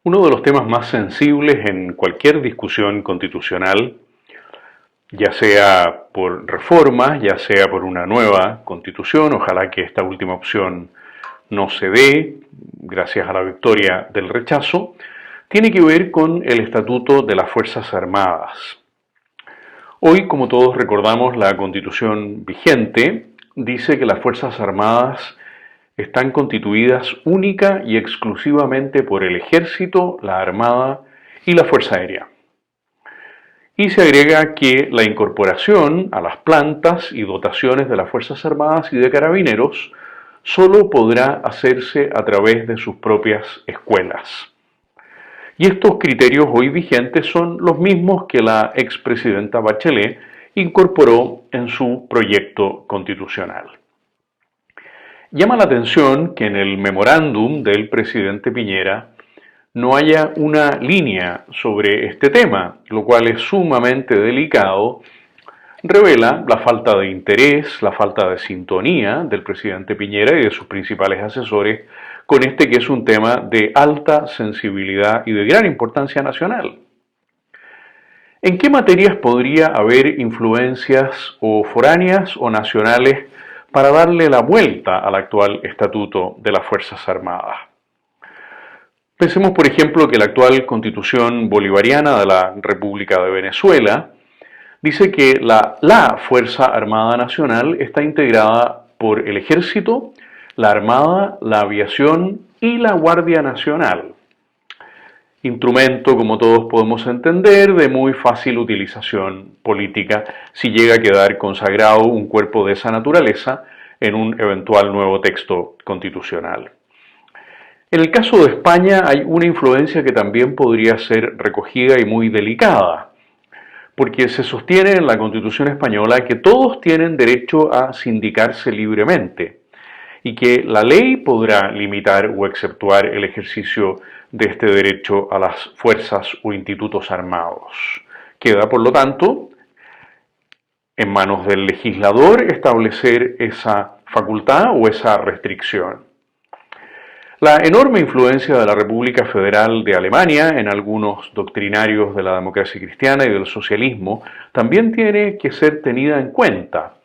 Uno de los temas más sensibles en cualquier discusión constitucional, ya sea por reformas, ya sea por una nueva constitución, ojalá que esta última opción no se dé gracias a la victoria del rechazo, tiene que ver con el Estatuto de las Fuerzas Armadas. Hoy, como todos recordamos, la constitución vigente dice que las Fuerzas Armadas están constituidas única y exclusivamente por el Ejército, la Armada y la Fuerza Aérea. Y se agrega que la incorporación a las plantas y dotaciones de las Fuerzas Armadas y de Carabineros solo podrá hacerse a través de sus propias escuelas. Y estos criterios hoy vigentes son los mismos que la expresidenta Bachelet incorporó en su proyecto constitucional. Llama la atención que en el memorándum del presidente Piñera no haya una línea sobre este tema, lo cual es sumamente delicado, revela la falta de interés, la falta de sintonía del presidente Piñera y de sus principales asesores con este que es un tema de alta sensibilidad y de gran importancia nacional. ¿En qué materias podría haber influencias o foráneas o nacionales para darle la vuelta al actual estatuto de las Fuerzas Armadas? Pensemos, por ejemplo, que la actual constitución bolivariana de la República de Venezuela dice que la Fuerza Armada Nacional está integrada por el Ejército, la Armada, la Aviación y la Guardia Nacional. Instrumento, como todos podemos entender, de muy fácil utilización política si llega a quedar consagrado un cuerpo de esa naturaleza en un eventual nuevo texto constitucional. En el caso de España hay una influencia que también podría ser recogida y muy delicada, porque se sostiene en la Constitución española que todos tienen derecho a sindicarse libremente y que la ley podrá limitar o exceptuar el ejercicio de este derecho a las fuerzas o institutos armados. Queda, por lo tanto, en manos del legislador establecer esa facultad o esa restricción. La enorme influencia de la República Federal de Alemania en algunos doctrinarios de la democracia cristiana y del socialismo también tiene que ser tenida en cuenta.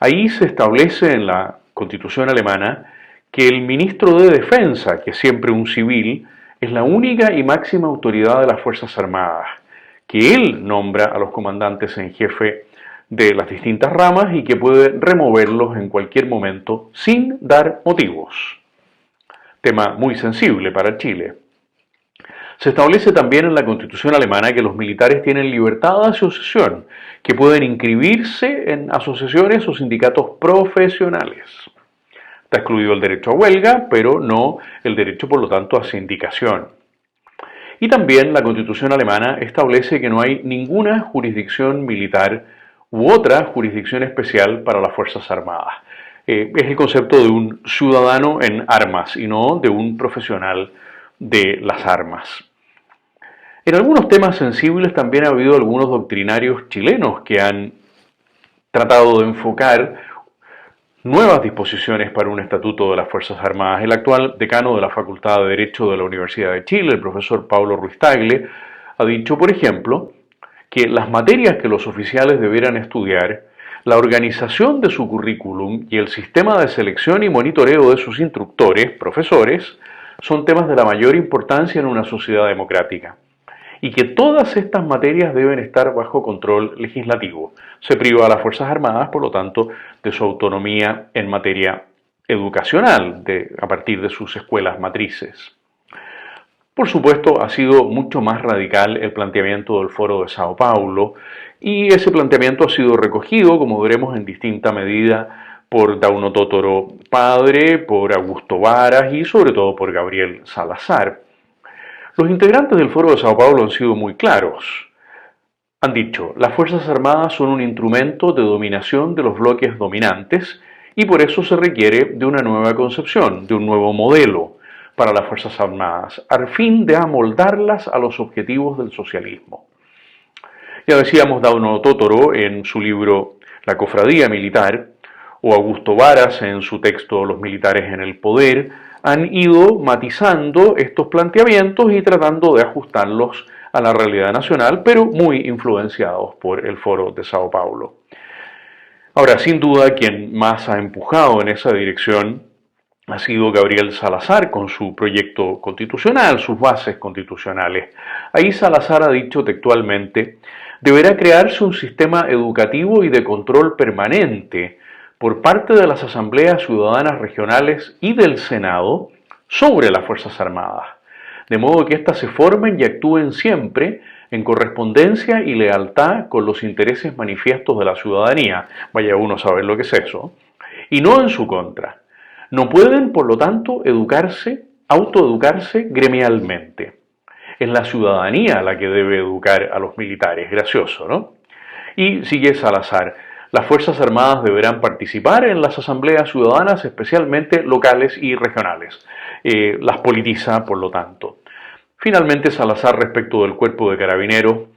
Ahí se establece en la Constitución alemana que el ministro de Defensa, que es siempre un civil, es la única y máxima autoridad de las Fuerzas Armadas, que él nombra a los comandantes en jefe de las distintas ramas y que puede removerlos en cualquier momento sin dar motivos. Tema muy sensible para Chile. Se establece también en la Constitución alemana que los militares tienen libertad de asociación, que pueden inscribirse en asociaciones o sindicatos profesionales. Está excluido el derecho a huelga, pero no el derecho, por lo tanto, a sindicación. Y también la Constitución alemana establece que no hay ninguna jurisdicción militar u otra jurisdicción especial para las Fuerzas Armadas. Es el concepto de un ciudadano en armas y no de un profesional de las armas. En algunos temas sensibles también ha habido algunos doctrinarios chilenos que han tratado de enfocar nuevas disposiciones para un estatuto de las Fuerzas Armadas. El actual decano de la Facultad de Derecho de la Universidad de Chile, el profesor Pablo Ruiz Tagle, ha dicho, por ejemplo, que las materias que los oficiales debieran estudiar, la organización de su currículum y el sistema de selección y monitoreo de sus instructores, profesores, son temas de la mayor importancia en una sociedad democrática y que todas estas materias deben estar bajo control legislativo. Se priva a las Fuerzas Armadas, por lo tanto, de su autonomía en materia educacional a partir de sus escuelas matrices. Por supuesto, ha sido mucho más radical el planteamiento del Foro de Sao Paulo y ese planteamiento ha sido recogido, como veremos, en distinta medida por Dauno Totoro padre, por Augusto Varas y sobre todo por Gabriel Salazar. Los integrantes del Foro de Sao Paulo han sido muy claros. Han dicho, las Fuerzas Armadas son un instrumento de dominación de los bloques dominantes y por eso se requiere de una nueva concepción, de un nuevo modelo para las Fuerzas Armadas, al fin de amoldarlas a los objetivos del socialismo. Ya decíamos Dauno Totoro en su libro La Cofradía Militar, o Augusto Varas en su texto Los militares en el poder, han ido matizando estos planteamientos y tratando de ajustarlos a la realidad nacional, pero muy influenciados por el Foro de Sao Paulo. Ahora, sin duda, quien más ha empujado en esa dirección ha sido Gabriel Salazar con su proyecto constitucional, sus bases constitucionales. Ahí Salazar ha dicho textualmente: deberá crearse un sistema educativo y de control permanente por parte de las asambleas ciudadanas regionales y del Senado sobre las Fuerzas Armadas, de modo que éstas se formen y actúen siempre en correspondencia y lealtad con los intereses manifiestos de la ciudadanía, vaya uno a saber lo que es eso, y no en su contra. No pueden, por lo tanto, autoeducarse gremialmente. Es la ciudadanía la que debe educar a los militares, gracioso, ¿no? Y sigue Salazar: las Fuerzas Armadas deberán participar en las asambleas ciudadanas, especialmente locales y regionales. Las politiza, por lo tanto. Finalmente, Salazar, respecto del cuerpo de carabineros,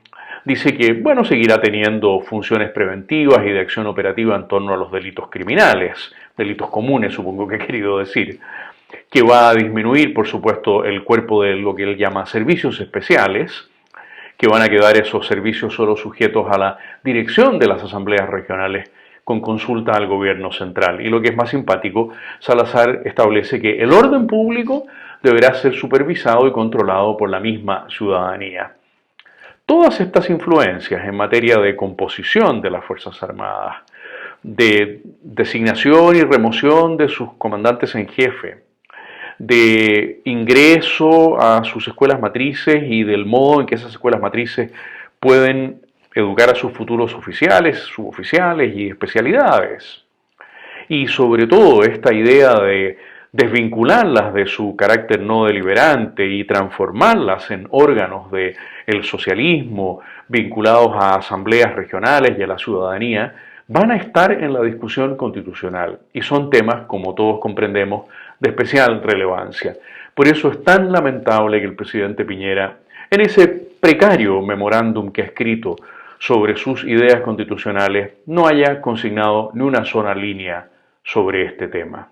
dice que, bueno, seguirá teniendo funciones preventivas y de acción operativa en torno a los delitos criminales, delitos comunes, supongo que he querido decir, que va a disminuir, por supuesto, el cuerpo de lo que él llama servicios especiales, que van a quedar esos servicios solo sujetos a la dirección de las asambleas regionales con consulta al gobierno central. Y lo que es más simpático, Salazar establece que el orden público deberá ser supervisado y controlado por la misma ciudadanía. Todas estas influencias en materia de composición de las Fuerzas Armadas, de designación y remoción de sus comandantes en jefe, de ingreso a sus escuelas matrices y del modo en que esas escuelas matrices pueden educar a sus futuros oficiales, suboficiales y especialidades. Y sobre todo esta idea de desvincularlas de su carácter no deliberante y transformarlas en órganos del socialismo vinculados a asambleas regionales y a la ciudadanía, van a estar en la discusión constitucional y son temas, como todos comprendemos, de especial relevancia. Por eso es tan lamentable que el presidente Piñera, en ese precario memorándum que ha escrito sobre sus ideas constitucionales, no haya consignado ni una sola línea sobre este tema.